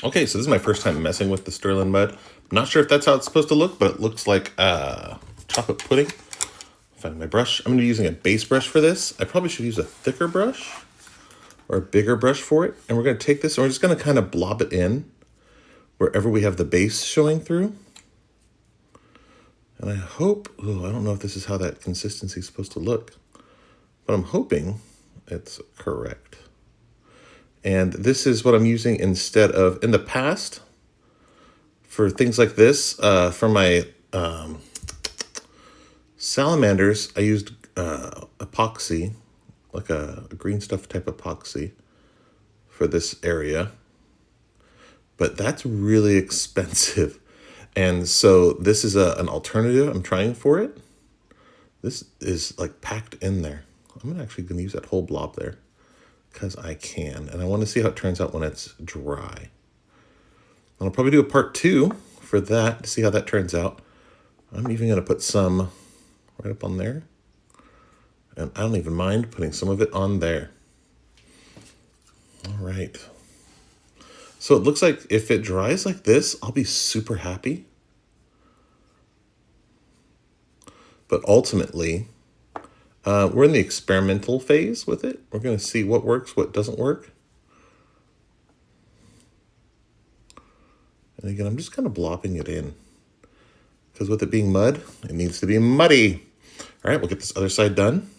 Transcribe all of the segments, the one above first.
Okay, so this is my first time messing with the Stirland mud. I'm not sure if that's how it's supposed to look, but it looks like chocolate pudding. Find my brush. I'm going to be using a base brush for this. I probably should use a thicker brush or a bigger brush for it. And we're going to take this and we're just going to kind of blob it in wherever we have the base showing through. And I hope, I don't know if this is how that consistency is supposed to look, but I'm hoping it's correct. And this is what I'm using instead of, in the past, for things like this, for my salamanders, I used epoxy, like a green stuff type epoxy for this area. But that's really expensive. And so this is an alternative I'm trying for it. This is like packed in there. I'm actually going to use that whole blob there because I can. And I want to see how it turns out when it's dry. And I'll probably do a part 2 for that to see how that turns out. I'm even going to put some right up on there. And I don't even mind putting some of it on there. All right. So it looks like if it dries like this, I'll be super happy. But ultimately, we're in the experimental phase with it. We're going to see what works, what doesn't work. And again, I'm just kind of blobbing it in. Because with it being mud, it needs to be muddy. All right, we'll get this other side done.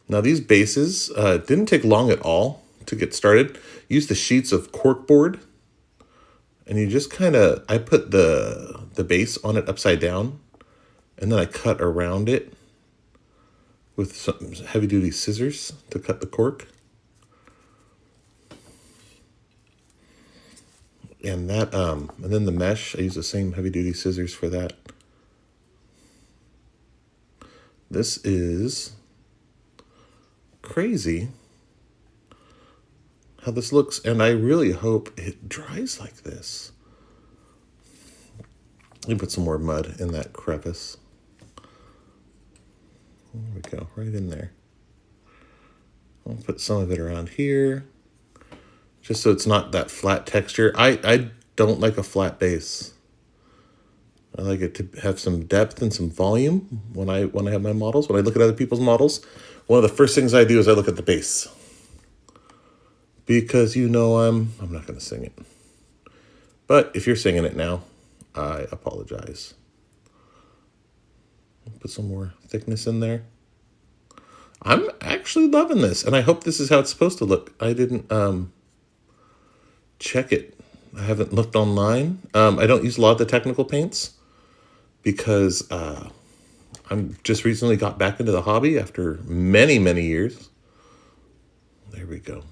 Now these bases didn't take long at all to get started. Use the sheets of corkboard. And you just kind of, I put the base on it upside down. And then I cut around it with some heavy-duty scissors to cut the cork. And that, and then the mesh, I use the same heavy-duty scissors for that. This is crazy how this looks, and I really hope it dries like this. Let me put some more mud in that crevice. There we go, right in there. I'll put some of it around here, just so it's not that flat texture. I don't like a flat base. I like it to have some depth and some volume when I have my models. When I look at other people's models, one of the first things I do is I look at the base. Because you know I'm not going to sing it. But if you're singing it now, I apologize. Put some more thickness in there. I'm actually loving this, and I hope this is how it's supposed to look. I didn't check it. I haven't looked online. I don't use a lot of the technical paints because I'm just recently got back into the hobby after many, many years. There we go.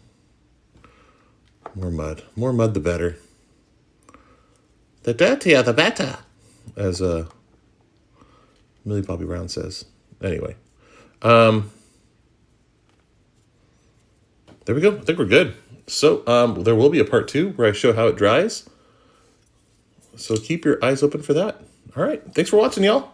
More mud. More mud, the better. The dirtier, the better, as Millie Bobby Brown says. Anyway. There we go. I think we're good. So there will be a part 2 where I show how it dries. So keep your eyes open for that. All right. Thanks for watching, y'all.